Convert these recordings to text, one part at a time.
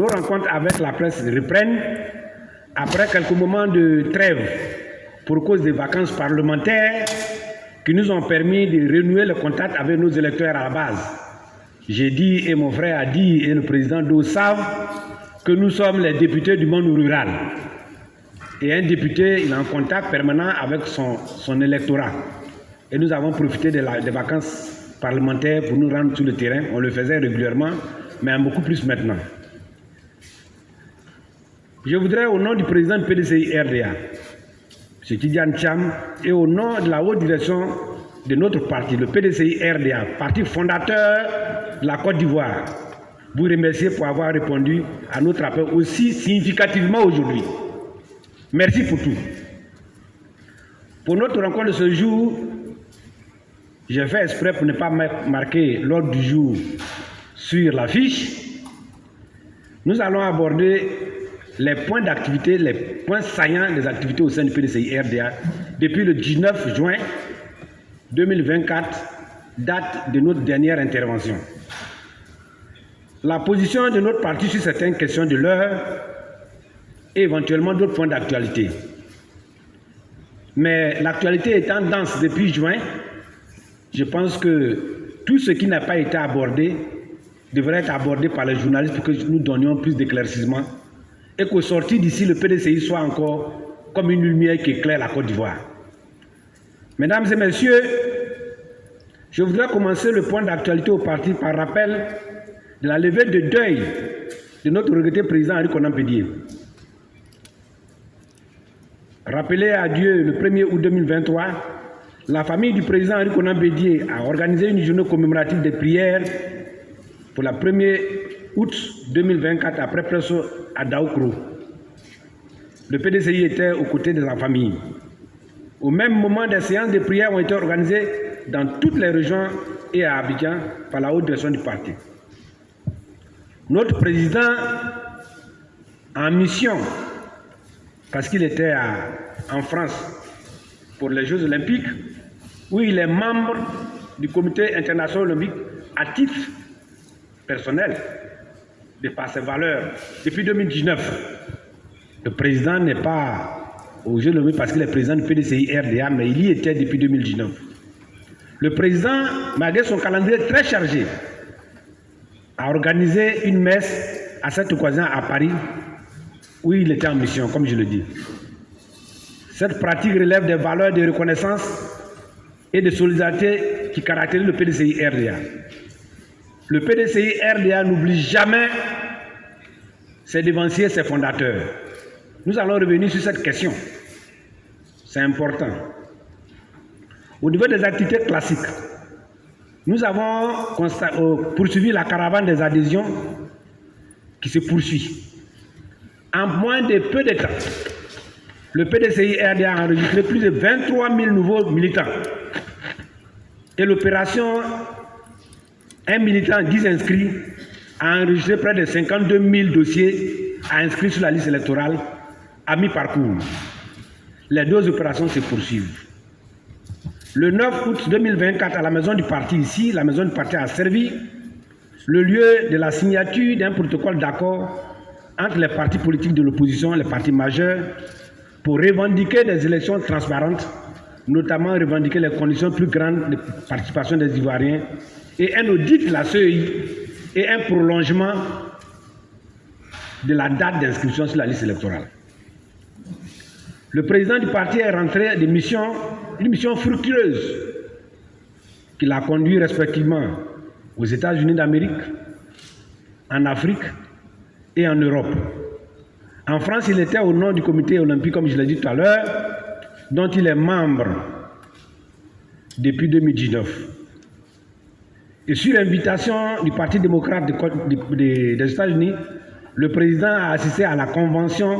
nos rencontres avec la presse reprennent après quelques moments de trêve pour cause des vacances parlementaires qui nous ont permis de renouer le contact avec nos électeurs à la base. J'ai dit, et mon frère a dit, et le président d'O savent que nous sommes les députés du monde rural. Et un député, il est en contact permanent avec son électorat. Et nous avons profité des vacances parlementaires pour nous rendre sur le terrain. On le faisait régulièrement, mais beaucoup plus maintenant. Je voudrais, au nom du président du PDCI RDA, M. Tidjane Thiam, et au nom de la haute direction de notre parti, le PDCI RDA, parti fondateur de la Côte d'Ivoire, vous remercier pour avoir répondu à notre appel aussi significativement aujourd'hui. Merci pour tout. Pour notre rencontre de ce jour, j'ai fait exprès pour ne pas marquer l'ordre du jour sur la fiche. Nous allons aborder les points d'activité, les points saillants des activités au sein du PDCI RDA depuis le 19 juin 2024, date de notre dernière intervention. La position de notre parti sur certaines questions de l'heure et éventuellement d'autres points d'actualité. Mais l'actualité étant dense depuis juin, je pense que tout ce qui n'a pas été abordé devrait être abordé par les journalistes pour que nous donnions plus d'éclaircissements et qu'au sortir d'ici, le PDCI soit encore comme une lumière qui éclaire la Côte d'Ivoire. Mesdames et messieurs, je voudrais commencer le point d'actualité au parti par rappel de la levée de deuil de notre regretté président Henri Konan Bédié. Rappelé à Dieu le 1er août 2023, la famille du président Henri Konan Bédié a organisé une journée commémorative de prières pour la 1er août 2024 après Presso à Daoukro. Le PDCI était aux côtés de la famille. Au même moment, des séances de prières ont été organisées dans toutes les régions et à Abidjan par la haute direction du parti. Notre président en mission, parce qu'il était en France pour les Jeux Olympiques, où il est membre du Comité international olympique à titre personnel, de par ses valeurs, depuis 2019. Le président n'est pas aux Jeux Olympiques parce qu'il est président du PDCI RDA, mais il y était depuis 2019. Le président, malgré son calendrier très chargé, a organisé une messe à cette occasion à Paris, où il était en mission, comme je le dis. Cette pratique relève des valeurs de reconnaissance et de solidarité qui caractérisent le PDCI RDA. Le PDCI RDA n'oublie jamais ses devanciers, ses fondateurs. Nous allons revenir sur cette question. C'est important. Au niveau des activités classiques, nous avons poursuivi la caravane des adhésions qui se poursuit. En moins de peu de temps, le PDCI RDA a enregistré plus de 23 000 nouveaux militants. Et l'opération 1 militant 10 inscrits a enregistré près de 52 000 dossiers à inscrire sur la liste électorale à mi-parcours. Les deux opérations se poursuivent. Le 9 août 2024, à la maison du parti ici, la maison du parti a servi le lieu de la signature d'un protocole d'accord entre les partis politiques de l'opposition, les partis majeurs, pour revendiquer des élections transparentes, notamment revendiquer les conditions plus grandes de participation des Ivoiriens et un audit de la CEI et un prolongement de la date d'inscription sur la liste électorale. Le président du parti est rentré une mission fructueuse qu'il a conduit respectivement aux États-Unis d'Amérique, en Afrique et en Europe. En France, il était au nom du comité olympique, comme je l'ai dit tout à l'heure, dont il est membre depuis 2019. Et sur l'invitation du Parti démocrate des États-Unis, le président a assisté à la convention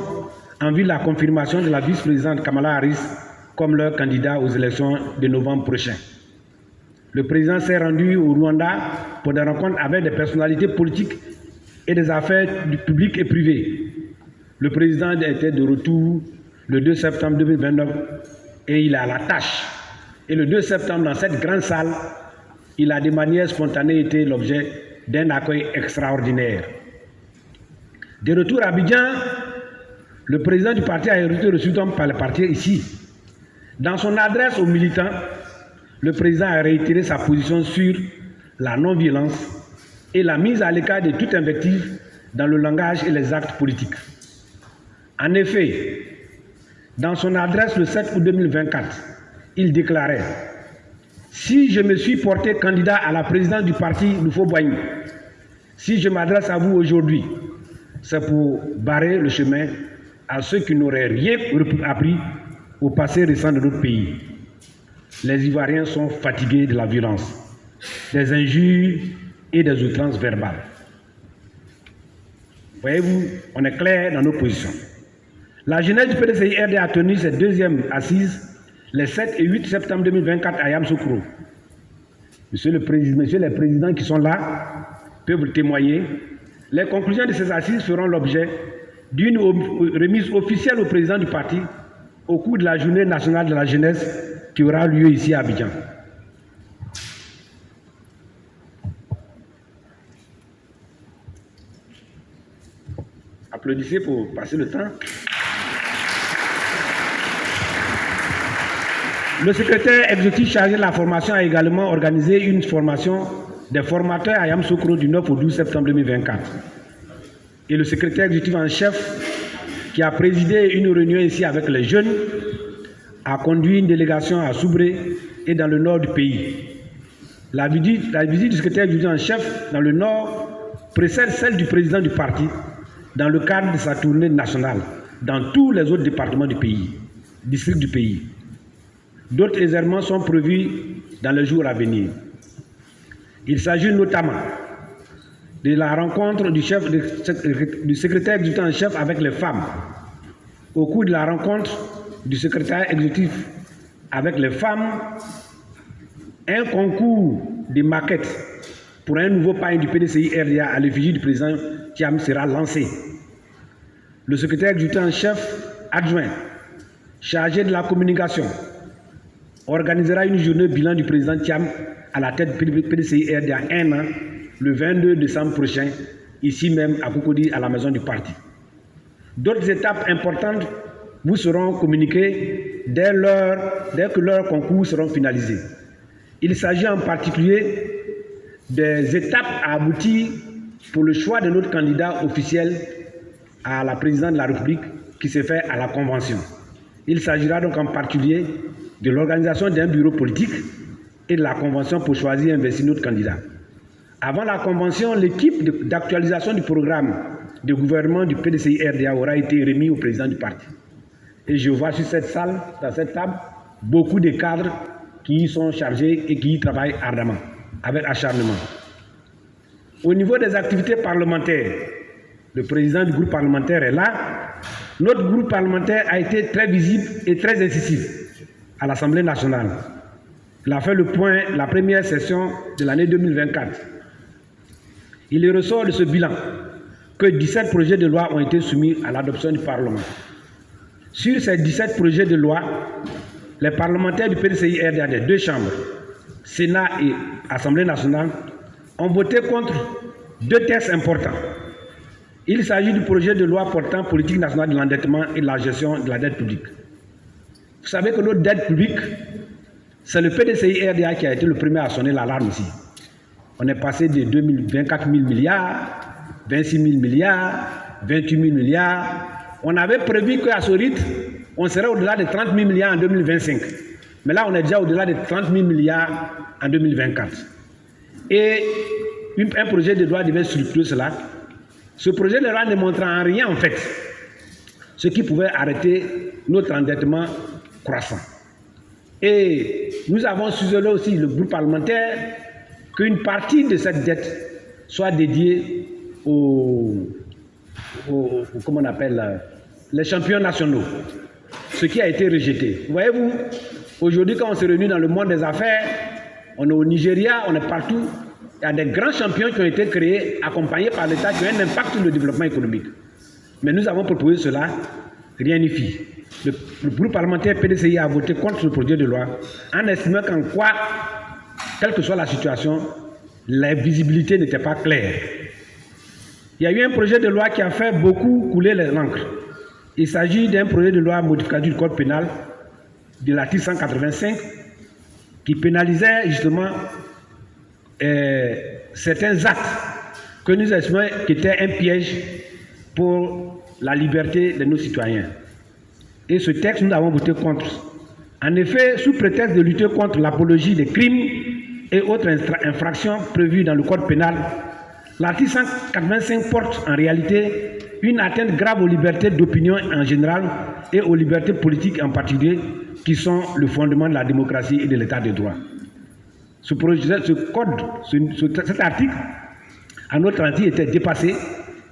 en vue de la confirmation de la vice-présidente Kamala Harris comme leur candidat aux élections de novembre prochain. Le président s'est rendu au Rwanda pour des rencontres avec des personnalités politiques et des affaires du public et privé. Le président était de retour le 2 septembre 2029 et il est à la tâche. Et le 2 septembre, dans cette grande salle, il a de manière spontanée été l'objet d'un accueil extraordinaire. De retour à Abidjan, le président du parti a été reçu par le parti ici. Dans son adresse aux militants, le président a réitéré sa position sur la non-violence et la mise à l'écart de toute invective dans le langage et les actes politiques. En effet, dans son adresse le 7 août 2024, il déclarait « Si je me suis porté candidat à la présidence du parti Nufo-Boigny, si je m'adresse à vous aujourd'hui, c'est pour barrer le chemin à ceux qui n'auraient rien appris au passé récent de notre pays. Les Ivoiriens sont fatigués de la violence, des injures et des outrances verbales. » Voyez-vous, on est clair dans nos positions. La jeunesse du PDCI-RD a tenu cette deuxième assise les 7 et 8 septembre 2024 à Yamoussoukro. Monsieur les présidents qui sont là peuvent témoigner. Les conclusions de ces assises feront l'objet d'une remise officielle au président du parti au cours de la journée nationale de la jeunesse qui aura lieu ici à Abidjan. Applaudissez pour passer le temps. Le secrétaire exécutif chargé de la formation a également organisé une formation des formateurs à Yamoussoukro du 9 au 12 septembre 2024. Et le secrétaire exécutif en chef, qui a présidé une réunion ici avec les jeunes, a conduit une délégation à Soubré et dans le nord du pays. La visite du secrétaire exécutif en chef dans le nord précède celle du président du parti dans le cadre de sa tournée nationale dans tous les autres départements du pays, districts du pays. D'autres événements sont prévus dans les jours à venir. Il s'agit notamment de la rencontre du secrétaire exécutif en chef avec les femmes. Au cours de la rencontre du secrétaire exécutif avec les femmes, un concours de maquettes pour un nouveau pain du PDCI-RDA à l'effigie du président Thiam sera lancé. Le secrétaire exécutif en chef adjoint chargé de la communication organisera une journée bilan du président Thiam à la tête du PDCI-RDA 1 an, le 22 décembre prochain, ici même à Cocody, à la maison du parti. D'autres étapes importantes vous seront communiquées dès que leurs concours seront finalisés. Il s'agit en particulier des étapes à aboutir pour le choix de notre candidat officiel à la présidence de la République qui s'est fait à la Convention. Il s'agira donc en particulier de l'organisation d'un bureau politique et de la Convention pour choisir et investir notre candidat. Avant la Convention, l'équipe d'actualisation du programme de gouvernement du PDCI-RDA aura été remis au président du parti. Et je vois sur cette salle, dans cette table, beaucoup de cadres qui y sont chargés et qui y travaillent ardemment, avec acharnement. Au niveau des activités parlementaires, le président du groupe parlementaire est là. Notre groupe parlementaire a été très visible et très incisif à l'Assemblée nationale. Il a fait le point, la première session de l'année 2024. Il ressort de ce bilan que 17 projets de loi ont été soumis à l'adoption du Parlement. Sur ces 17 projets de loi, les parlementaires du PDCI-RDA des deux chambres, Sénat et Assemblée nationale, ont voté contre deux textes importants. Il s'agit du projet de loi portant politique nationale de l'endettement et de la gestion de la dette publique. Vous savez que notre dette publique, c'est le PDCI-RDA qui a été le premier à sonner l'alarme ici. On est passé de 24 000 milliards, 26 000 milliards, 28 000 milliards. On avait prévu qu'à ce rythme, on serait au-delà de 30 000 milliards en 2025. Mais là, on est déjà au-delà de 30 000 milliards en 2024. Et un projet de loi devait structurer cela. Ce projet de loi ne montre en rien, en fait, ce qui pouvait arrêter notre endettement croissant. Et nous avons suggéré aussi, le groupe parlementaire, qu'une partie de cette dette soit dédiée comment on appelle, les champions nationaux, ce qui a été rejeté. Voyez-vous, aujourd'hui, quand on se réunit dans le monde des affaires, on est au Nigeria, on est partout, il y a des grands champions qui ont été créés, accompagnés par l'État, qui ont un impact sur le développement économique. Mais nous avons proposé cela, rien n'y fit. Le groupe parlementaire PDCI a voté contre ce projet de loi en estimant qu'en quoi, quelle que soit la situation, la visibilité n'était pas claire. Il y a eu un projet de loi qui a fait beaucoup couler l'encre. Il s'agit d'un projet de loi modificatif du code pénal de l'article 185 qui pénalisait justement certains actes que nous estimons qui étaient un piège pour la liberté de nos citoyens. Et ce texte, nous avons voté contre. En effet, sous prétexte de lutter contre l'apologie des crimes et autres infractions prévues dans le code pénal, l'article 185 porte en réalité une atteinte grave aux libertés d'opinion en général et aux libertés politiques en particulier, qui sont le fondement de la démocratie et de l'état de droit. Cet article, à notre avis, était dépassé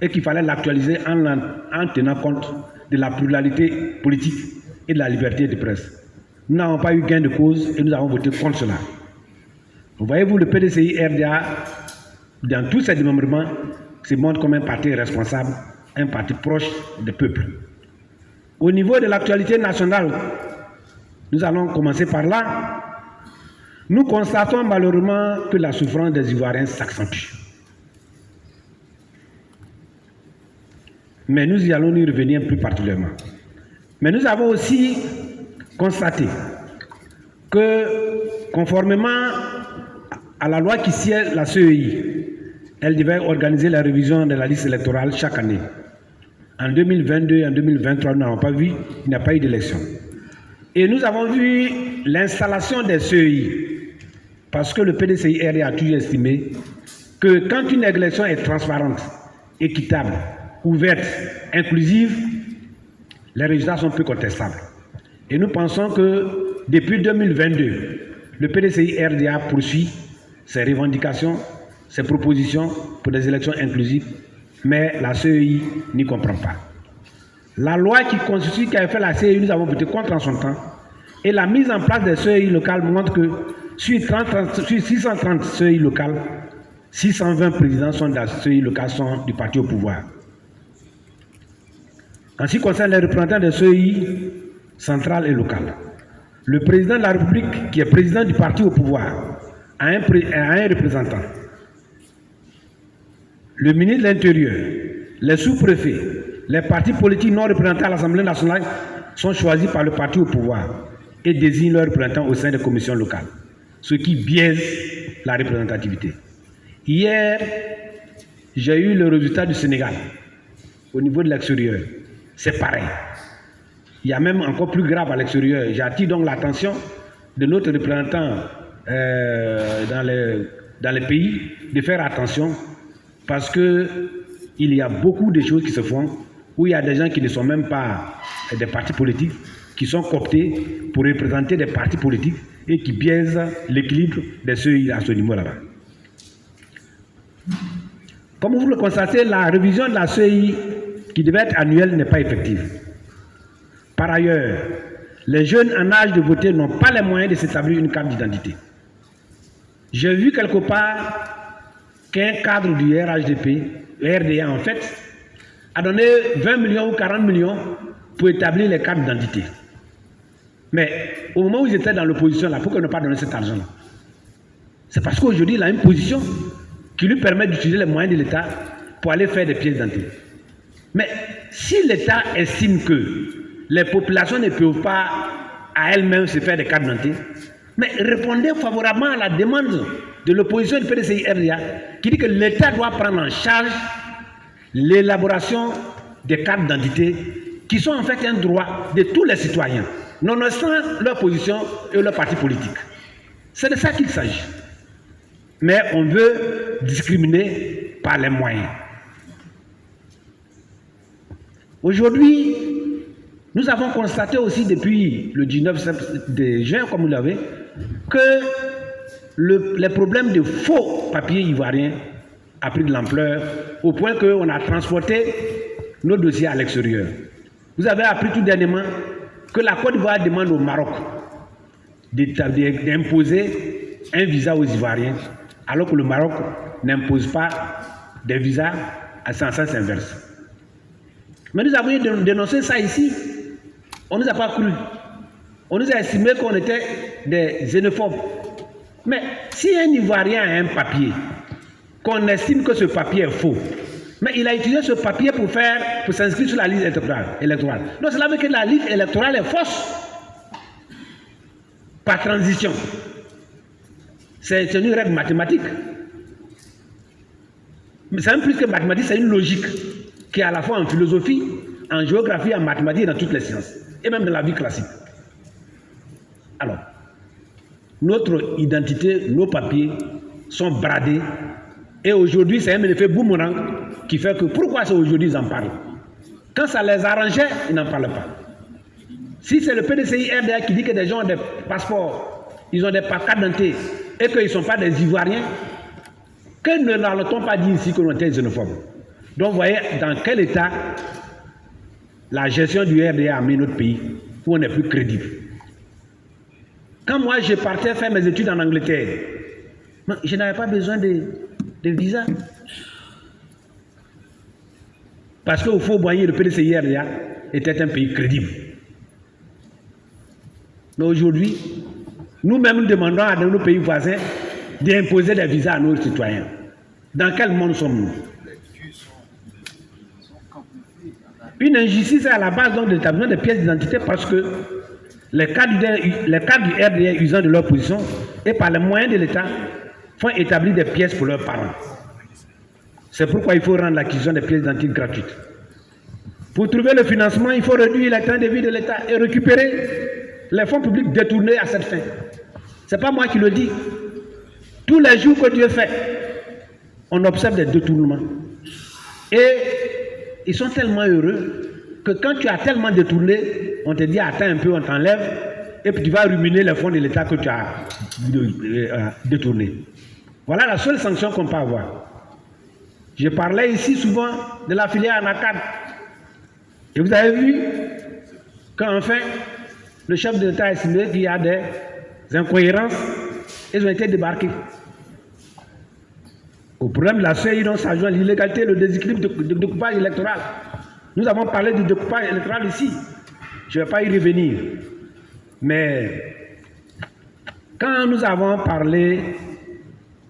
et qu'il fallait l'actualiser en tenant compte de la pluralité politique et de la liberté de presse. Nous n'avons pas eu gain de cause et nous avons voté contre cela. Voyez-vous, le PDCI-RDA, dans tous ses démembrements, se montre comme un parti responsable, un parti proche des peuples. Au niveau de l'actualité nationale, nous allons commencer par là. Nous constatons malheureusement que la souffrance des Ivoiriens s'accentue. Mais nous y allons y revenir plus particulièrement. Mais nous avons aussi constaté que, conformément à la loi qui sied la CEI, elle devait organiser la révision de la liste électorale chaque année. En 2022 et en 2023, nous n'avons pas vu, il n'y a pas eu d'élection. Et nous avons vu l'installation des CEI, parce que le PDCI-RDA a toujours estimé que quand une élection est transparente, équitable, ouverte, inclusive, les résultats sont peu contestables. Et nous pensons que depuis 2022, le PDCI-RDA poursuit ses revendications, ses propositions pour des élections inclusives, mais la CEI n'y comprend pas. La loi qui a fait la CEI, nous avons voté contre en son temps, et la mise en place des CEI locales montre que sur 630 CEI locales, 620 présidents sont de la CEI locale sont du parti au pouvoir. En ce qui concerne les représentants des CEI centrales et locales, le président de la République, qui est président du parti au pouvoir, a un représentant. Le ministre de l'Intérieur, les sous-préfets, les partis politiques non représentés à l'Assemblée nationale sont choisis par le parti au pouvoir et désignent leurs représentants au sein des commissions locales, ce qui biaise la représentativité. Hier, j'ai eu le résultat du Sénégal au niveau de l'extérieur. C'est pareil. Il y a même encore plus grave à l'extérieur. J'attire donc l'attention de notre représentant dans les pays de faire attention, parce qu'il y a beaucoup de choses qui se font où il y a des gens qui ne sont même pas des partis politiques, qui sont cooptés pour représenter des partis politiques et qui biaisent l'équilibre des CEI à ce niveau-là. Comme vous le constatez, la révision de la CEI qui devait être annuelle n'est pas effective. Par ailleurs, les jeunes en âge de voter n'ont pas les moyens de s'établir une carte d'identité. J'ai vu quelque part qu'un cadre du RDA en fait, a donné 20 millions ou 40 millions pour établir les cartes d'identité. Mais au moment où ils étaient dans l'opposition, là, pourquoi ne pas donner cet argent-là? C'est parce qu'aujourd'hui, il a une position qui lui permet d'utiliser les moyens de l'État pour aller faire des pièces d'identité. Mais si l'État estime que les populations ne peuvent pas à elles-mêmes se faire des cartes d'identité, mais répondez favorablement à la demande de l'opposition du PDCI-RDA qui dit que l'État doit prendre en charge l'élaboration des cartes d'identité qui sont en fait un droit de tous les citoyens, nonobstant leur position et leur parti politique. C'est de ça qu'il s'agit. Mais on veut discriminer par les moyens. Aujourd'hui, nous avons constaté aussi depuis le 19 juin, comme vous l'avez, que les problèmes de faux papiers ivoiriens a pris de l'ampleur au point qu'on a transporté nos dossiers à l'extérieur. Vous avez appris tout dernièrement que la Côte d'Ivoire demande au Maroc d'imposer un visa aux Ivoiriens, alors que le Maroc n'impose pas des visas à sens inverse. Mais nous avons dénoncé ça ici. On ne nous a pas cru. On nous a estimé qu'on était des xénophobes. Mais si un Ivoirien a un papier, qu'on estime que ce papier est faux, Mais il a utilisé ce papier pour s'inscrire sur la liste électorale. Donc cela veut dire que la liste électorale est fausse. Par transition. C'est une règle mathématique. Mais c'est même plus que mathématique, c'est une logique qui est à la fois en philosophie, en géographie, en mathématiques et dans toutes les sciences. Et même dans la vie classique. Alors, notre identité, nos papiers sont bradés. Et aujourd'hui, c'est un effet boomerang qui fait que pourquoi c'est aujourd'hui ils en parlent. Quand ça les arrangeait, ils n'en parlent pas. Si c'est le PDCI RDA qui dit que des gens ont des passeports, ils ont des cartes d'identité et qu'ils ne sont pas des Ivoiriens, que ne leur-t-on pas dit ici que l'on était xénophobe? Donc vous voyez dans quel état la gestion du RDA a mis notre pays, où on n'est plus crédible. Quand moi je partais faire mes études en Angleterre, je n'avais pas besoin de visa. Parce qu'au Fort-Boigny, le PDCI RDA était un pays crédible. Mais aujourd'hui, nous-mêmes nous demandons à nos pays voisins d'imposer des visas à nos citoyens. Dans quel monde sommes-nous? Une injustice est à la base donc de l'établissement des pièces d'identité parce que les cadres du RDA usant de leur position et par les moyens de l'État font établir des pièces pour leurs parents. C'est pourquoi il faut rendre l'acquisition des pièces d'identité gratuite. Pour trouver le financement, il faut réduire les temps de vie de l'État et récupérer les fonds publics détournés à cette fin. Ce n'est pas moi qui le dis. Tous les jours que Dieu fait, on observe des détournements. Et ils sont tellement heureux que quand tu as tellement détourné, on te dit attends un peu, on t'enlève, et puis tu vas ruminer les fonds de l'État que tu as détournés. Voilà la seule sanction qu'on peut avoir. Je parlais ici souvent de la filière ANACAD. Et vous avez vu qu'enfin, le chef de l'État a estimé qu'il y a des incohérences. Ils ont été débarqués. Au problème de la CEI, donc s'ajoute l'illégalité, le déséquilibre de découpage électoral. Nous avons parlé du découpage électoral ici. Je ne vais pas y revenir. Mais quand nous avons parlé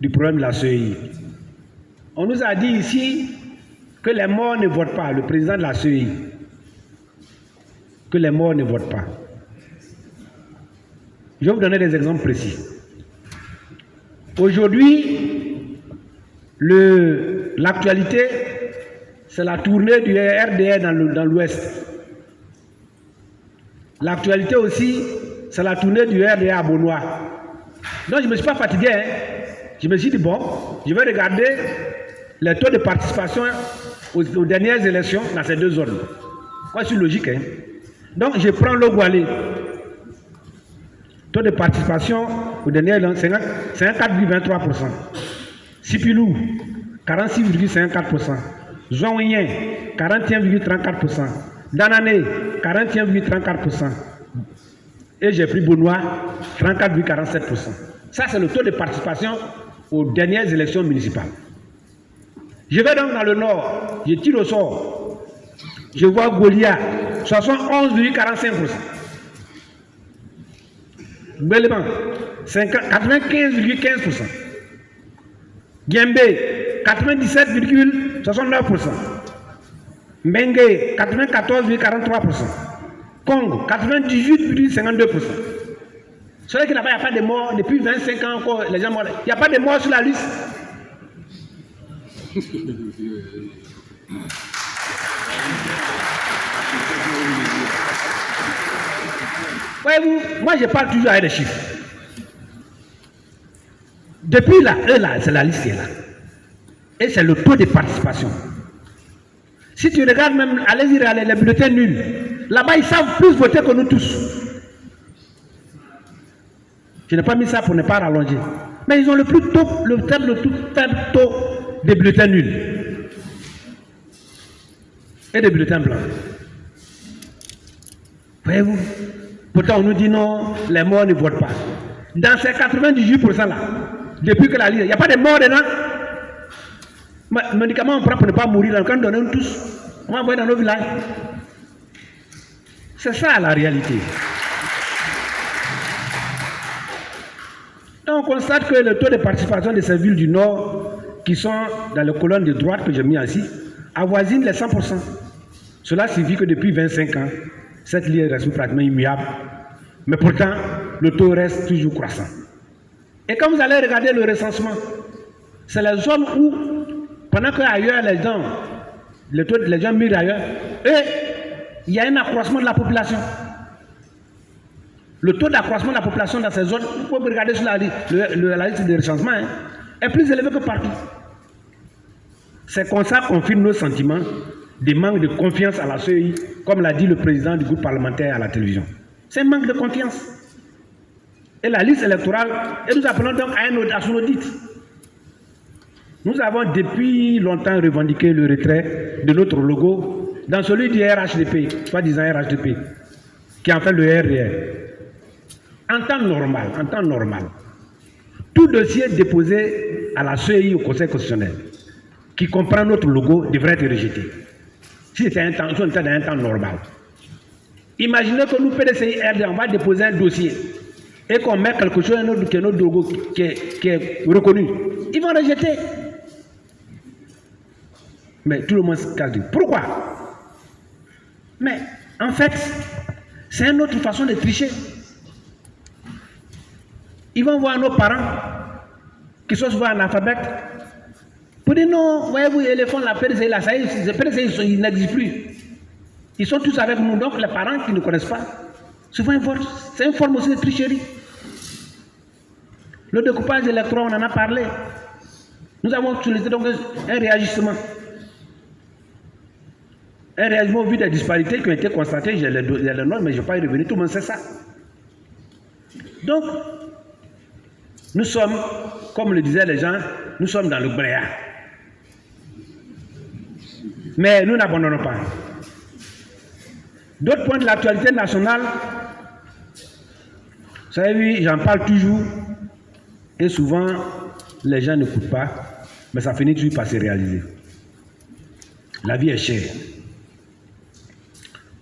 du problème de la CEI, on nous a dit ici que les morts ne votent pas, le président de la CEI. Que les morts ne votent pas. Je vais vous donner des exemples précis. Aujourd'hui, l'actualité, c'est la tournée du RDA dans l'Ouest. L'actualité aussi, c'est la tournée du RDA à Beaunois. Donc je ne me suis pas fatigué. Hein. Je me suis dit, bon, je vais regarder les taux de participation aux dernières élections dans ces deux zones. Moi, je suis logique. Hein. Donc je prends le Gualé. Taux de participation aux dernières élections, 54,23%. Sipilou, 46,54%. Zouaouien, 41,34%. Danané, 41,34%. Et j'ai pris Beaunois, 34,47%. Ça, c'est le taux de participation aux dernières élections municipales. Je vais donc dans le nord, je tire au sort. Je vois Goliath, 71,45%. Béléman, 95,15%. Giembé, 97,69%. Mengue, 94,43%. Congo, 98,52%. C'est vrai qu'il n'y a pas de morts depuis 25 ans encore. Les gens morts. Il n'y a pas de morts sur la liste. Voyez-vous, moi je parle toujours avec des chiffres. Depuis là, c'est la liste qui est là. Et c'est le taux de participation. Si tu regardes même, allez-y regarder les bulletins nuls. Là-bas, ils savent plus voter que nous tous. Je n'ai pas mis ça pour ne pas rallonger. Mais ils ont le tout faible taux de bulletins nuls. Et de bulletins blancs. Voyez-vous? Pourtant, on nous dit non, les morts ne votent pas. Dans ces 98% là, depuis que la liste, il n'y a pas de morts dedans. Médicaments on prend pour ne pas mourir, quand on donne tous, on va envoyer dans nos villages. C'est ça la réalité. Donc on constate que le taux de participation de ces villes du Nord, qui sont dans les colonnes de droite que j'ai mis ici, avoisine les 100%. Cela signifie que depuis 25 ans, cette ligne reste pratiquement immuable. Mais pourtant, le taux reste toujours croissant. Et quand vous allez regarder le recensement, c'est les zones où, pendant qu'ailleurs les gens migrent ailleurs, il y a un accroissement de la population. Le taux d'accroissement de la population dans ces zones, vous pouvez regarder sur la liste de recensement, est plus élevé que partout. C'est comme ça qu'on confirme nos sentiments de manque de confiance à la CEI, comme l'a dit le président du groupe parlementaire à la télévision. C'est un manque de confiance. Et la liste électorale, et nous appelons donc à son audit. Nous avons depuis longtemps revendiqué le retrait de notre logo dans celui du RHDP, soi-disant RHDP, qui est en fait le RDR. En temps normal, tout dossier déposé à la CEI au Conseil constitutionnel, qui comprend notre logo, devrait être rejeté. Si c'était dans un temps normal. Imaginez que nous, PDCI RD, on va déposer un dossier et qu'on met quelque chose qui est notre logo qui est reconnu. Ils vont rejeter. Mais tout le monde se casse. Pourquoi? Mais en fait, c'est une autre façon de tricher. Ils vont voir nos parents qui sont souvent analphabètes. Pour dire non, voyez-vous, éléphant, la PDCI, là, ça y est, les PDCI, ils n'existent plus. Ils sont tous avec nous, donc les parents qui ne connaissent pas, souvent c'est une forme aussi de tricherie. Le découpage électoral, on en a parlé. Nous avons sollicité donc un réagissement. Un réagissement au vu des disparités qui ont été constatées, j'ai les notes, mais je ne vais pas y revenir, tout le monde sait ça. Donc, nous sommes, comme le disaient les gens, nous sommes dans le bréa. Mais nous n'abandonnons pas. D'autres points de l'actualité nationale, vous savez, oui, j'en parle toujours, et souvent, les gens n'écoutent pas, mais ça finit toujours par se réaliser. La vie est chère.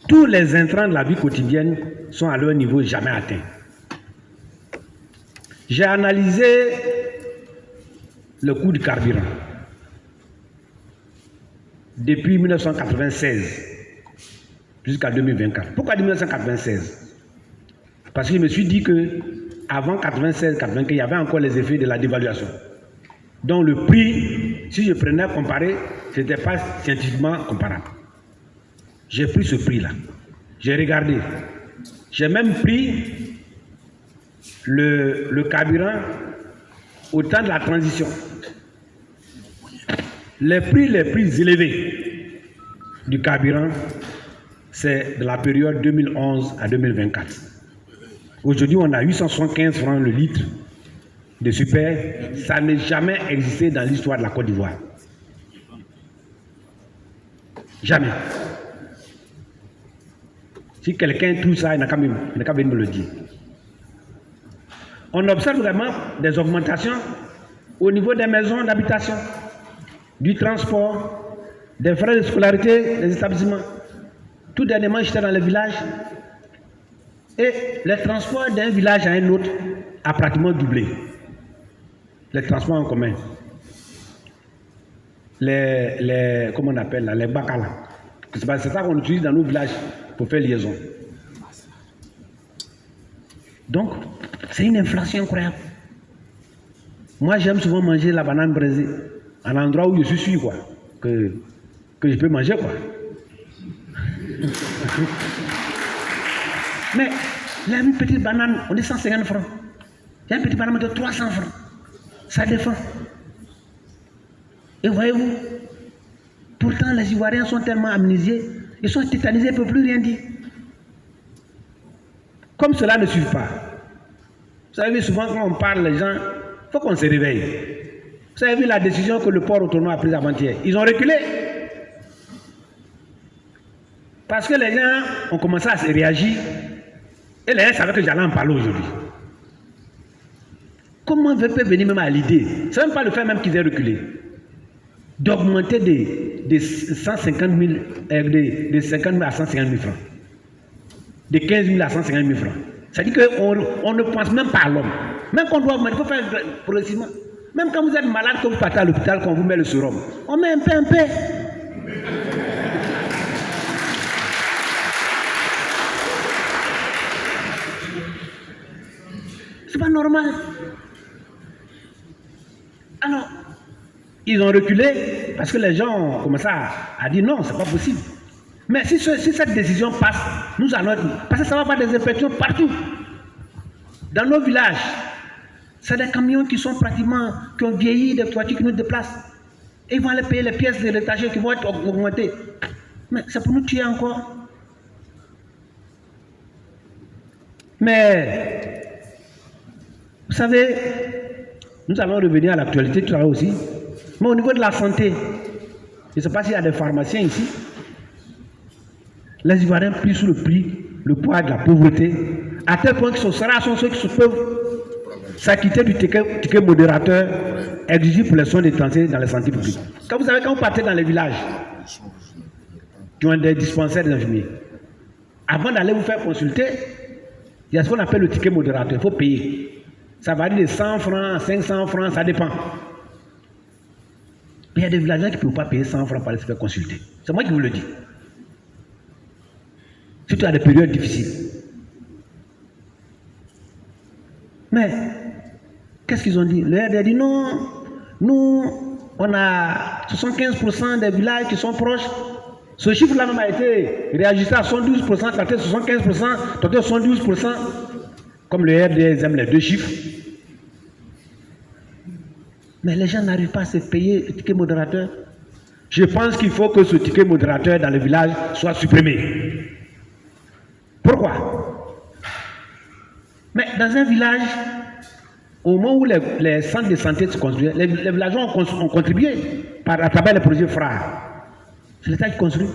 Tous les intrants de la vie quotidienne sont à leur niveau jamais atteint. J'ai analysé le coût du carburant depuis 1996 jusqu'à 2024. Pourquoi 1996? Parce que je me suis dit que avant 96-95, il y avait encore les effets de la dévaluation. Donc le prix, si je prenais comparé, ce n'était pas scientifiquement comparable. J'ai pris ce prix-là. J'ai regardé. J'ai même pris le carburant au temps de la transition. Les prix les plus élevés du carburant, c'est de la période 2011 à 2024. Aujourd'hui, on a 875 francs le litre de super. Ça n'a jamais existé dans l'histoire de la Côte d'Ivoire. Jamais. Si quelqu'un trouve ça, il n'a qu'à venir me le dire. On observe vraiment des augmentations au niveau des maisons d'habitation, du transport, des frais de scolarité des établissements. Tout dernièrement, j'étais dans le village et le transport d'un village à un autre a pratiquement doublé. Les transports en commun. Comment on appelle là, les bacala. C'est ça qu'on utilise dans nos villages pour faire liaison. Donc, c'est une inflation incroyable. Moi, j'aime souvent manger la banane braisée, à l'endroit où je suis sûr, quoi, que je peux manger, quoi. Mais, il y a une petite banane, on est 150 francs. Il y a une petite banane de 300 francs. Ça défend. Et voyez-vous, pourtant, les Ivoiriens sont tellement amnésiés, ils sont tétanisés, ils ne peuvent plus rien dire. Comme cela ne suffit pas. Vous savez, souvent quand on parle, les gens, il faut qu'on se réveille. Vous avez vu la décision que le port autonome a prise avant-hier. Ils ont reculé. Parce que les gens ont commencé à se réagir. Et les gens savaient que j'allais en parler aujourd'hui. Comment on peut venir même à l'idée? Ce n'est même pas le fait même qu'ils aient reculé. D'augmenter de 150 000, de 50 000 à 150 000 francs. De 15 000 à 150 000 francs. C'est-à-dire qu'on ne pense même pas à l'homme. Même qu'on doit augmenter, il faut faire progressivement. Même quand vous êtes malade, que vous partez à l'hôpital, qu'on vous met le sérum, on met un peu. C'est pas normal. Alors, ils ont reculé parce que les gens ont commencé à dire non, c'est pas possible. Mais si cette décision passe, nous allons être... Parce que ça va avoir des infections partout. Dans nos villages, c'est des camions qui sont pratiquement, qui ont vieilli, des toitures qui nous déplacent. Et ils vont aller payer les pièces de l'étagère qui vont être augmentées. Mais c'est pour nous tuer encore. Mais, vous savez, nous allons revenir à l'actualité tout à l'heure aussi. Mais au niveau de la santé, je ne sais pas s'il y a des pharmaciens ici. Les Ivoiriens plient sous le poids de la pauvreté, à tel point que ce sera ceux qui peuvent s'acquitter du ticket modérateur exigé pour les soins d'étranger dans les santé publiques. Quand vous partez dans les villages qui ont des dispensaires d'infirmiers, avant d'aller vous faire consulter, il y a ce qu'on appelle le ticket modérateur, il faut payer. Ça varie de 100 francs, 500 francs, ça dépend. Mais il y a des villageois qui ne peuvent pas payer 100 francs pour aller se faire consulter. C'est moi qui vous le dis. Surtout à des périodes difficiles. Mais, qu'est-ce qu'ils ont dit? Le RD a dit non, nous, on a 75% des villages qui sont proches. Ce chiffre-là même a été réajusté à 72%, traité à 75%, traité à 72%. Comme le RD aime les deux chiffres. Mais les gens n'arrivent pas à se payer le ticket modérateur. Je pense qu'il faut que ce ticket modérateur dans le village soit supprimé. Pourquoi? Mais dans un village, au moment où les centres de santé se construisent, les villageois ont contribué à travers les projets FRA. C'est l'État qui construit.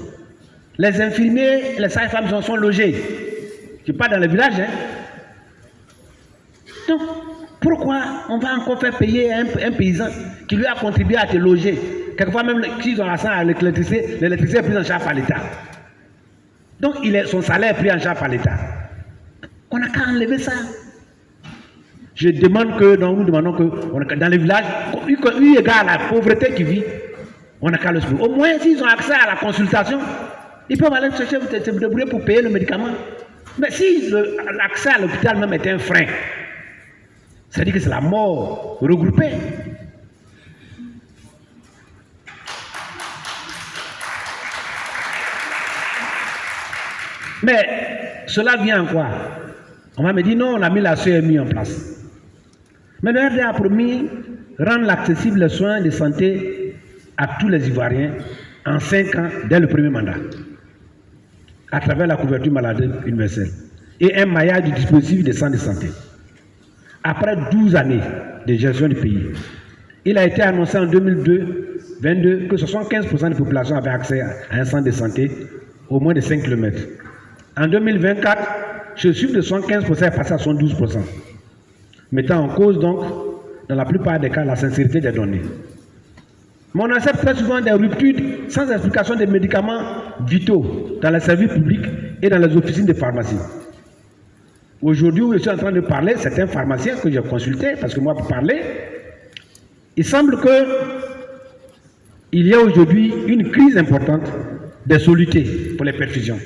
Les infirmiers, les sages-femmes sont logés. Je parle dans le village. Hein. Donc, pourquoi on va encore faire payer un paysan qui lui a contribué à te loger? Quelquefois même, s'ils ont la sang à l'électricité est prise en charge par l'État. Donc, son salaire est pris en charge par l'État. On n'a qu'à enlever ça. Je demande nous demandons que dans les villages, eu égard à la pauvreté qui vit, on n'a qu'à le supprimer. Au moins, s'ils ont accès à la consultation, ils peuvent aller chercher, se débrouiller pour payer le médicament. Mais si l'accès à l'hôpital même est un frein, ça dit que c'est la mort regroupée. Mais cela vient en quoi? On m'a dit non, on a mis la CMI en place. Mais le RD a promis rendre accessible les soins de santé à tous les Ivoiriens en 5 ans dès le premier mandat, à travers la couverture maladie universelle et un maillage du dispositif des centres de santé. Après 12 années de gestion du pays, il a été annoncé en 2022 que 75% des populations avaient accès à un centre de santé au moins de 5 km. En 2024, ce chiffre de 75% est passé à 72%, mettant en cause donc, dans la plupart des cas, la sincérité des données. Mais on accepte très souvent des ruptures sans explication des médicaments vitaux dans les services publics et dans les officines de pharmacie. Aujourd'hui, où je suis en train de parler, c'est un pharmacien que j'ai consulté, parce que moi, pour parler, il semble qu'il y a aujourd'hui une crise importante des solutés pour les perfusions.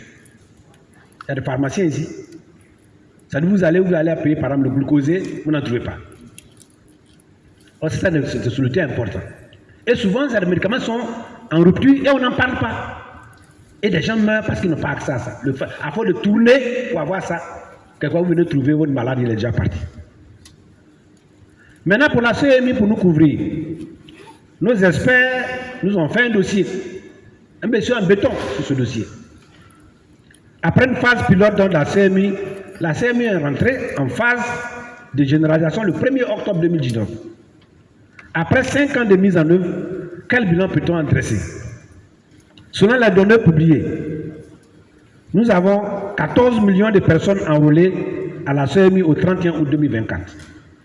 Il y a des pharmaciens ici. Ça dit, vous allez payer par exemple le glucosé, vous n'en trouvez pas. Or, c'est ça des solutés importants. Et souvent, ces médicaments sont en rupture et on n'en parle pas. Et des gens meurent parce qu'ils n'ont pas accès à ça. À force de tourner pour avoir ça, quelquefois vous venez trouver votre malade, il est déjà parti. Maintenant, pour la CMI, pour nous couvrir, nos experts nous ont fait un dossier, un dossier en béton sur ce dossier. Après une phase pilote dans la CMI est rentrée en phase de généralisation le 1er octobre 2019. Après 5 ans de mise en œuvre, quel bilan peut-on en dresser? Selon les données publiées, nous avons 14 millions de personnes enrôlées à la CMI au 31 août 2024,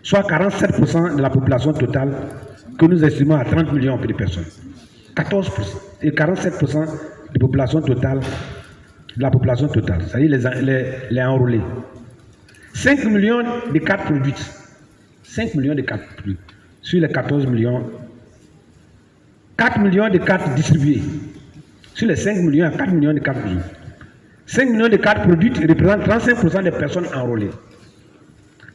soit 47% de la population totale que nous estimons à 30 millions de personnes. 14% et 47% de population totale, de la population totale, c'est-à-dire les enrôlés. 5 millions de cartes produites. 5 millions de cartes produites sur les 14 millions. 4 millions de cartes distribuées. Sur les 5 millions, il y a 4 millions de cartes produites. 5 millions de cartes produites représentent 35% des personnes enrôlées.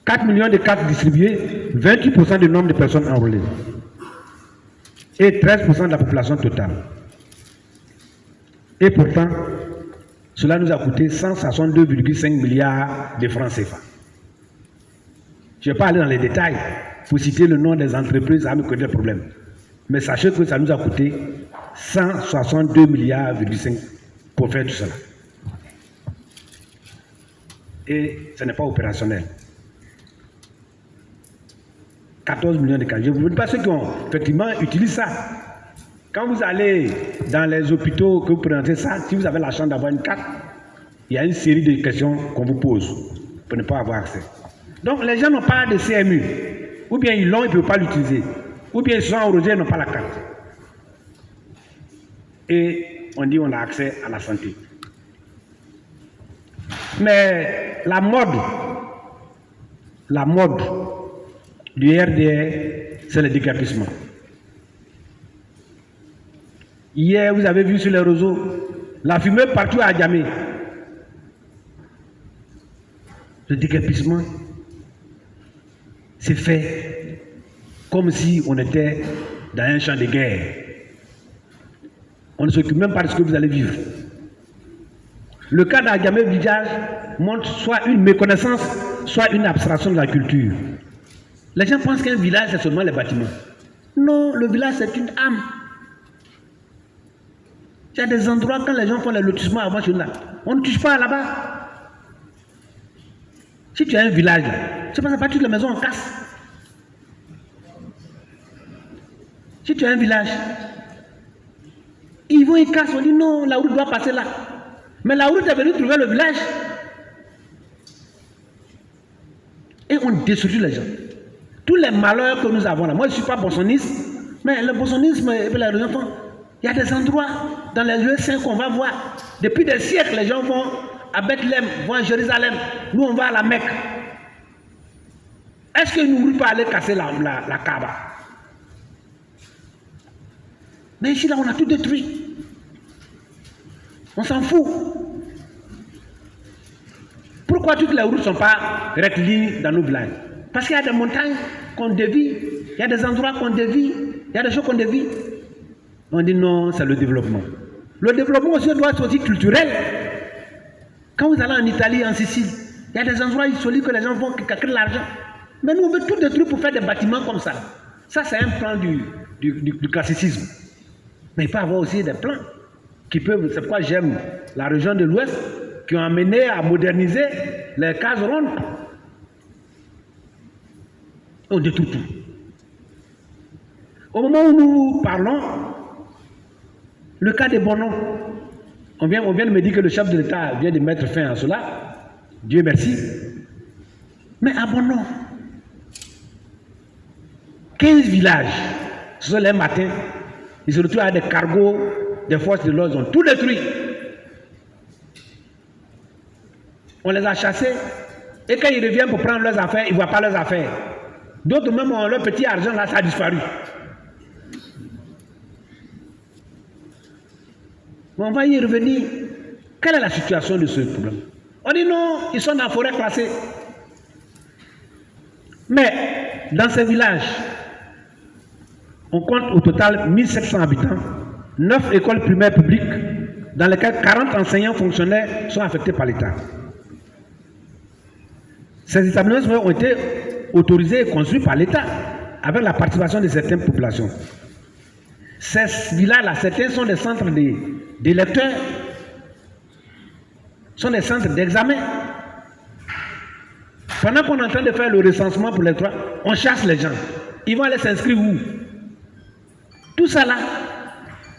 4 millions de cartes distribuées, 28% du nombre de personnes enrôlées. Et 13% de la population totale. Et pourtant, cela nous a coûté 162,5 milliards de francs CFA. Je ne vais pas aller dans les détails pour citer le nom des entreprises à me connaître le problème. Mais sachez que ça nous a coûté 162 milliards,5 pour faire tout cela. Et ce n'est pas opérationnel. 14 millions de cas. Je ne vous dis pas ceux qui ont effectivement utilisé ça. Quand vous allez dans les hôpitaux, que vous présentez ça, si vous avez la chance d'avoir une carte, il y a une série de questions qu'on vous pose pour ne pas avoir accès. Donc les gens n'ont pas de CMU. Ou bien ils l'ont, ils ne peuvent pas l'utiliser. Ou bien ils sont enrôlés, ils n'ont pas la carte. Et on dit qu'on a accès à la santé. Mais la mode du RDR, c'est le déguerpissement. Hier, vous avez vu sur les réseaux, la fumée partout à Djamé. Le déguerpissement, c'est fait comme si on était dans un champ de guerre. On ne s'occupe même pas de ce que vous allez vivre. Le cas d'Adjamé Village montre soit une méconnaissance, soit une abstraction de la culture. Les gens pensent qu'un village, c'est seulement les bâtiments. Non, le village, c'est une âme. Il y a des endroits, quand les gens font les lotissements avant chez nous, on ne touche pas là-bas. Si tu as un village, c'est pas ça, toutes les maisons en casse. Si tu as un village, ils vont y casser, on dit non, la route doit passer là. Mais la route est venue trouver le village. Et on détruit les gens. Tous les malheurs que nous avons là, moi je ne suis pas bonsoniste, mais le bonsonisme et les enfants, il y a des endroits dans les lieux saints qu'on va voir. Depuis des siècles, les gens vont à Bethléem, vont à Jérusalem. Nous, on va à la Mecque. Est-ce qu'ils ne voulaient pas aller casser la Kaaba? Mais ici, là, on a tout détruit. On s'en fout. Pourquoi toutes les routes ne sont pas rectilignés dans nos villages? Parce qu'il y a des montagnes qu'on dévie, il y a des endroits qu'on dévie, il y a des choses qu'on dévie. On dit non, c'est le développement. Le développement aussi doit être aussi culturel. Quand vous allez en Italie, en Sicile, il y a des endroits insolites que les gens vont créer de l'argent. Mais nous, on veut tout détruire pour faire des bâtiments comme ça. Ça, c'est un plan du classicisme. Mais il peut y avoir aussi des plans qui peuvent, c'est pourquoi j'aime la région de l'Ouest, qui ont amené à moderniser les cases rondes. On détruit tout. Au moment où nous parlons, le cas des Bono, on vient de me dire que le chef de l'État vient de mettre fin à cela. Dieu merci. Mais à Bono, 15 villages, ce sont les matins, ils se retrouvent avec des cargos, des forces de l'ordre, ils ont tout détruit. On les a chassés, et quand ils reviennent pour prendre leurs affaires, ils ne voient pas leurs affaires. D'autres même ont leur petit argent, là, ça a disparu. Mais on va y revenir. Quelle est la situation de ce problème? On dit non, ils sont dans la forêt classée. Mais dans ces villages, on compte au total 1700 habitants, 9 écoles primaires publiques, dans lesquelles 40 enseignants fonctionnaires sont affectés par l'État. Ces établissements ont été autorisés et construits par l'État, avec la participation de certaines populations. Ces villages-là, certains sont des centres des lecteurs, sont des centres d'examen. Pendant qu'on est en train de faire le recensement pour les droits, on chasse les gens. Ils vont aller s'inscrire où? Tout ça là,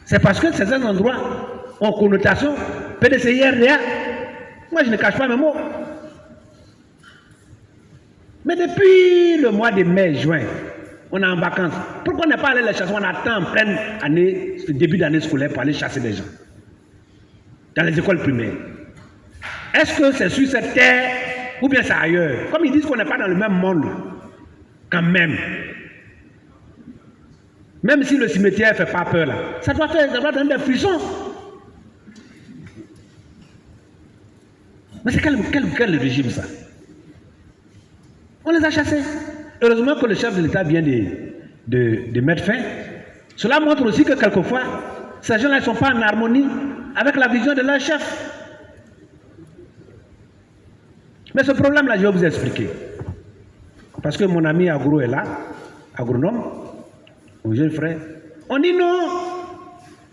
c'est parce que ces endroits ont connotation PDCI RDA. Moi, je ne cache pas mes mots. Mais depuis le mois de mai, juin, on est en vacances. Pourquoi on n'est pas allé les chasser? On attend en pleine année, début d'année scolaire pour aller chasser des gens. Dans les écoles primaires. Est-ce que c'est sur cette terre ou bien c'est ailleurs? Comme ils disent qu'on n'est pas dans le même monde, quand même. Même si le cimetière ne fait pas peur là, ça doit donner des frissons. Mais c'est quel régime ça? On les a chassés. Heureusement que le chef de l'État vient de mettre fin. Cela montre aussi que quelquefois, ces gens-là ne sont pas en harmonie avec la vision de leur chef. Mais ce problème-là, je vais vous expliquer. Parce que mon ami Agro est là, agronome, mon jeune frère. On dit non,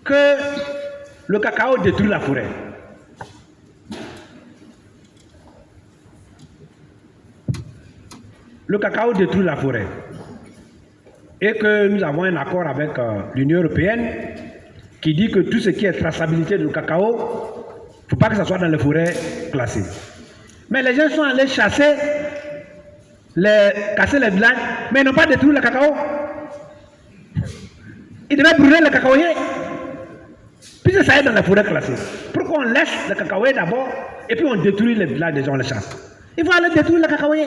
que le cacao détruit la forêt. Le cacao détruit la forêt. Et que nous avons un accord avec l'Union européenne qui dit que tout ce qui est traçabilité du cacao, il ne faut pas que ça soit dans les forêts classées. Mais les gens sont allés chasser, casser les villages, mais ils n'ont pas détruit le cacao. Ils devaient brûler le cacaoyer. Puisque ça est dans la forêt classée. Pourquoi on laisse le cacaoyer d'abord et puis on détruit les villages des gens, on les chasse? Il faut aller détruire le cacaoyer.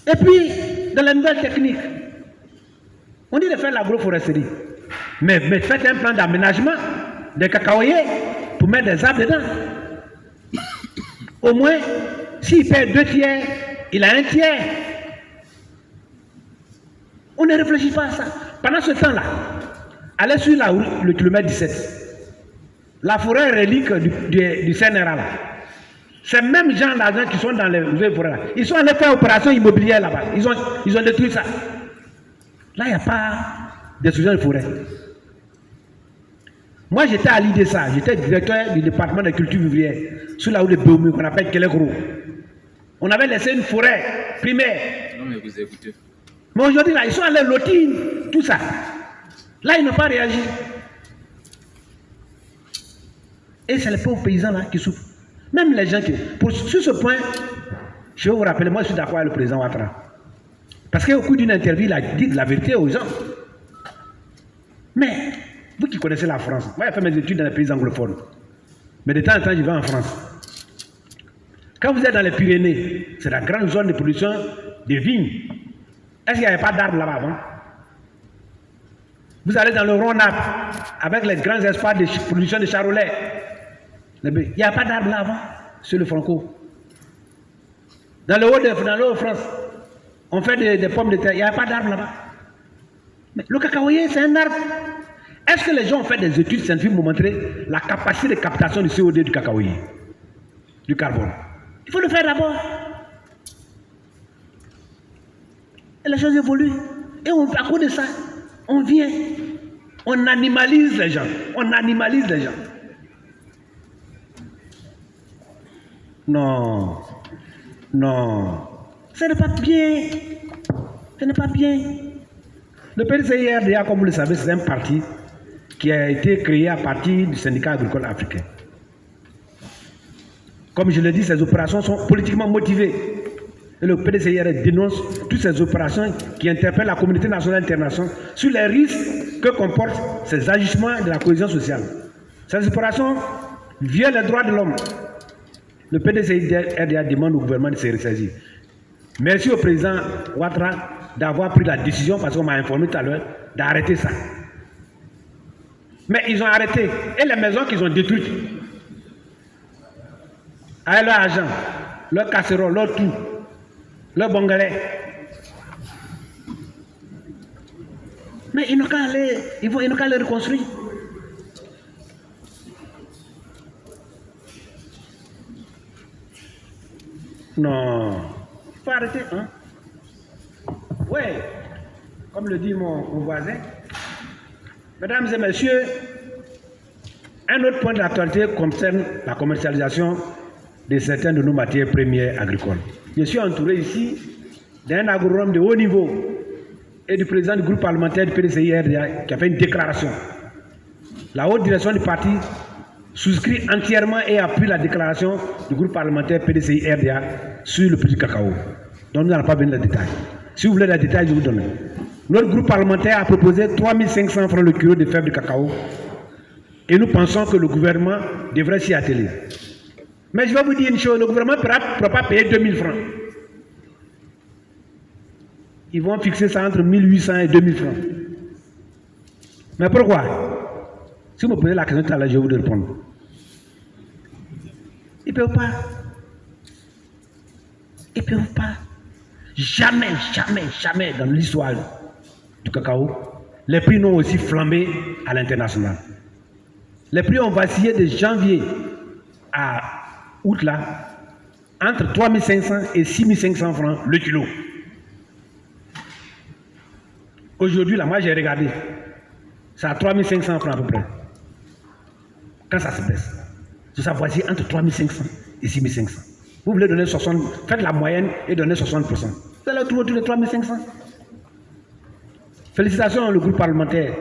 Et puis, dans la nouvelle technique, on dit de faire l'agroforesterie. Mais faites un plan d'aménagement des cacaoyers pour mettre des arbres dedans. Au moins, s'il perd 2 tiers, il a 1 tiers. On ne réfléchit pas à ça. Pendant ce temps-là, allez sur la route, le kilomètre 17. La forêt relique du CNRA là. Ces mêmes gens là qui sont dans les forêts là, ils sont allés faire opération immobilière là-bas. Ils ont détruit ça. Là, il n'y a pas de destruction de forêt. Moi, j'étais à l'IDSA, j'étais directeur du département de culture vivrière, sur la route de Béomu, qu'on appelle Kelekro. On avait laissé une forêt primaire. Non, mais vous écoutez. Mais aujourd'hui, là, ils sont allés lotir tout ça. Là, ils n'ont pas réagi. Et c'est les pauvres paysans là qui souffrent. Même les gens qui... sur ce point, je vais vous rappeler, moi je suis d'accord avec le président Ouattara. Parce qu'au cours d'une interview, il a dit la vérité aux gens. Mais, vous qui connaissez la France, moi j'ai fait mes études dans les pays anglophones. Mais de temps en temps, je vais en France. Quand vous êtes dans les Pyrénées, c'est la grande zone de production de vignes. Est-ce qu'il n'y avait pas d'arbres là-bas avant? Vous allez dans le Rhône-Alpes, avec les grands espaces de production de charolais. Il n'y a pas d'arbres là avant, sur le Franco. Dans le Haut-de-France, on fait des pommes de terre, il n'y a pas d'arbres là-bas. Mais le cacaoyer, c'est un arbre. Est-ce que les gens ont fait des études scientifiques pour montrer la capacité de captation du CO2 du cacaoyer, du carbone? Il faut le faire d'abord. Et les choses évoluent. Et à cause de ça, on vient, on animalise les gens. On animalise les gens. Non, non, ce n'est pas bien. Ce n'est pas bien. Le PDCI-RDA, comme vous le savez, c'est un parti qui a été créé à partir du syndicat agricole africain. Comme je l'ai dit, ces opérations sont politiquement motivées. Et le PDCI-RDA dénonce toutes ces opérations qui interpellent la communauté nationale et internationale sur les risques que comportent ces agissements de la cohésion sociale. Ces opérations violent les droits de l'homme. Le PDCI-RDA demande au gouvernement de se ressaisir. Merci au président Ouattara d'avoir pris la décision, parce qu'on m'a informé tout à l'heure, d'arrêter ça. Mais ils ont arrêté. Et les maisons qu'ils ont détruites, avec leur argent, leur casserole, leur tout, leur bongolais. Mais ils n'ont qu'à aller, ils n'ont qu'à les reconstruire. Non, il faut arrêter, hein. Oui, comme le dit mon voisin. Mesdames et messieurs, un autre point de l'actualité concerne la commercialisation de certaines de nos matières premières agricoles. Je suis entouré ici d'un agronome de haut niveau et du président du groupe parlementaire du PDCI-RDA qui a fait une déclaration. La haute direction du parti souscrit entièrement et appuie la déclaration du groupe parlementaire PDCI-RDA sur le prix du cacao. Donc nous n'allons pas venir dans les détails. Si vous voulez les détails, je vous donne. Notre groupe parlementaire a proposé 3 500 francs le kilo de fèves de cacao et nous pensons que le gouvernement devrait s'y atteler. Mais je vais vous dire une chose, le gouvernement ne pourra pas payer 2000 francs. Ils vont fixer ça entre 1800 et 2000 francs. Mais pourquoi? Si vous me posez la question tout à l'heure, je vais vous répondre. Ils ne peuvent pas. Ils ne peuvent pas. Jamais, jamais, jamais dans l'histoire du cacao, les prix n'ont aussi flambé à l'international. Les prix ont vacillé de janvier à août là, entre 3 500 et 6 500 francs le kilo. Aujourd'hui, là, moi j'ai regardé, c'est à 3 500 francs à peu près. Quand ça se baisse, ça vacille entre 3 500 et 6 500. Vous voulez donner 60, faites la moyenne et donnez 60%. Vous allez trouver tous les 3 500. Félicitations le groupe parlementaire.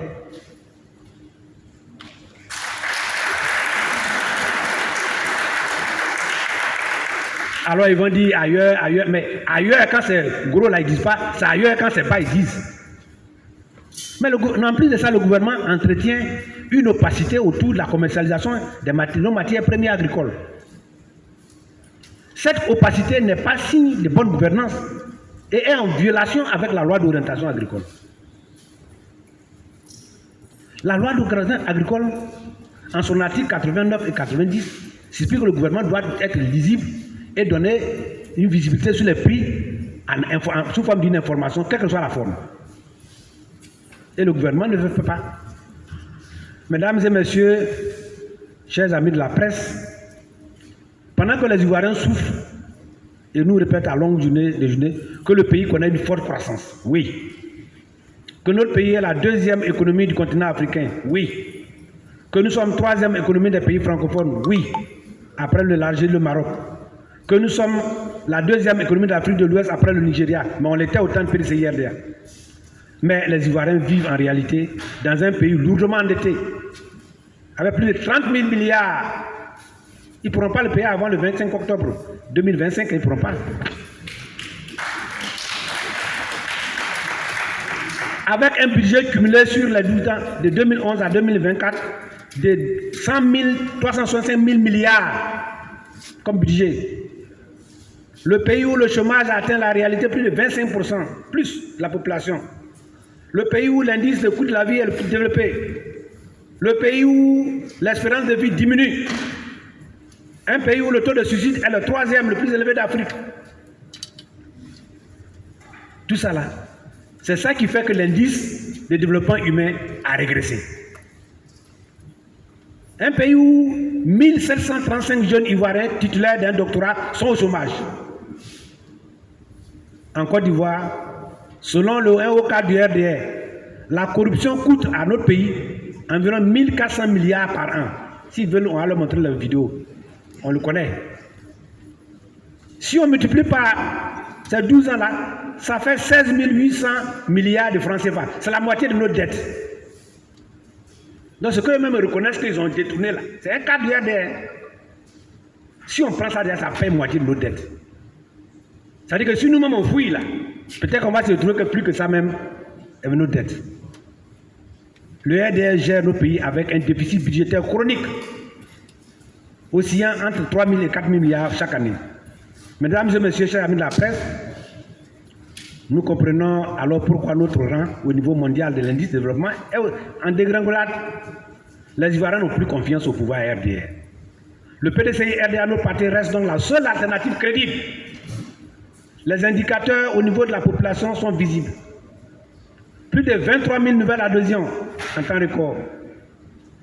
Alors ils vont dire ailleurs, ailleurs, mais ailleurs quand c'est gros là ils disent pas, c'est ailleurs quand c'est bas ils disent. Mais en plus de ça, le gouvernement entretient une opacité autour de la commercialisation des nos matières premières agricoles. Cette opacité n'est pas signe de bonne gouvernance et est en violation avec la loi d'orientation agricole. La loi d'orientation agricole, en son article 89 et 90, explique que le gouvernement doit être lisible et donner une visibilité sur les prix sous forme d'une information, quelle que soit la forme. Et le gouvernement ne le fait pas. Mesdames et messieurs, chers amis de la presse, pendant que les Ivoiriens souffrent et nous répètent à longue journée que le pays connaît une forte croissance, oui. Que notre pays est la deuxième économie du continent africain, oui. Que nous sommes troisième économie des pays francophones, oui. Après l'Algérie, le Maroc. Que nous sommes la deuxième économie d'Afrique de l'Ouest après le Nigeria, mais on l'était au temps de PDCIRDA. Mais les Ivoiriens vivent en réalité dans un pays lourdement endetté, avec plus de 30 000 milliards. Ils ne pourront pas le payer avant le 25 octobre 2025, ils ne pourront pas. Avec un budget cumulé sur les 12 ans de 2011 à 2024 de 365 000 milliards comme budget. Le pays où le chômage a atteint la réalité plus de 25%, plus de la population. Le pays où l'indice de coût de la vie est le plus développé. Le pays où l'espérance de vie diminue. Un pays où le taux de suicide est le troisième, le plus élevé d'Afrique. Tout ça là, c'est ça qui fait que l'indice de développement humain a régressé. Un pays où 1735 jeunes Ivoiriens titulaires d'un doctorat sont au chômage. En Côte d'Ivoire, selon le NOK du RDR, la corruption coûte à notre pays environ 1400 milliards par an. S'ils veulent, on va leur montrer la vidéo. On le connaît. Si on multiplie par ces 12 ans-là, ça fait 16 800 milliards de francs CFA. C'est la moitié de notre dette. Donc ce qu'eux-mêmes reconnaissent qu'ils ont détourné là, c'est un cas du RDR. Si on prend ça, ça fait moitié de notre dette. C'est-à-dire que si nous-mêmes on fouille là, peut-être qu'on va se retrouver que plus que ça même avec nos dettes. Le RDR gère nos pays avec un déficit budgétaire chronique, oscillant entre 3 000 et 4 000 milliards chaque année. Mesdames et messieurs, chers amis de la presse, nous comprenons alors pourquoi notre rang au niveau mondial de l'indice de développement est en dégringolade. Les Ivoiriens n'ont plus confiance au pouvoir RDR. Le PDCI RDR, notre parti, reste donc la seule alternative crédible. Les indicateurs au niveau de la population sont visibles. Plus de 23 000 nouvelles adhésions en temps record.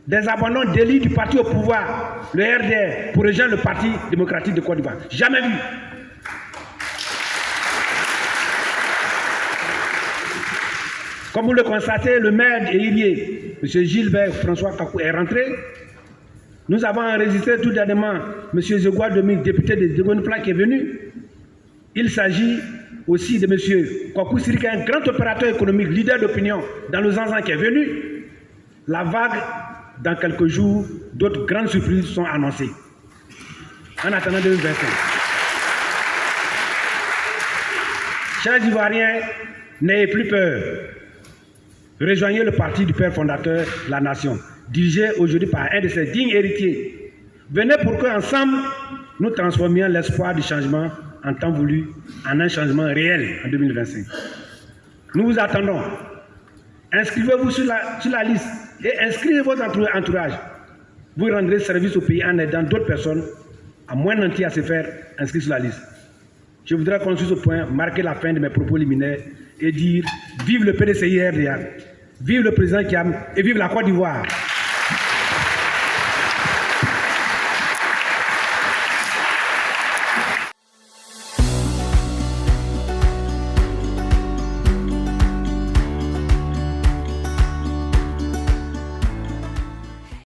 Des abandons d'élite du parti au pouvoir, le RDR, pour rejoindre le Parti démocratique de Côte d'Ivoire. Jamais vu. Comme vous le constatez, le maire d'Érié, M. Gilbert François Kakou, est rentré. Nous avons enregistré tout dernièrement M. Zegwa Demi, député de Degonfla, qui est venu. Il s'agit aussi de M. Kwaku Sirika, un grand opérateur économique, leader d'opinion dans le Zanzan qui est venu. La vague, dans quelques jours, d'autres grandes surprises sont annoncées. En attendant 2025. Chers Ivoiriens, n'ayez plus peur. Rejoignez le parti du père fondateur de la nation, dirigé aujourd'hui par un de ses dignes héritiers. Venez pour qu'ensemble, nous transformions l'espoir du changement en temps voulu en un changement réel en 2025. Nous vous attendons. Inscrivez-vous sur la liste et inscrivez votre entourage. Vous rendrez service au pays en aidant d'autres personnes à moins nantis à se faire inscrire sur la liste. je voudrais qu'on sur ce point marquer la fin de mes propos liminaires et dire vive le PDCI-RDA, vive le président Kiam et vive la Côte d'Ivoire.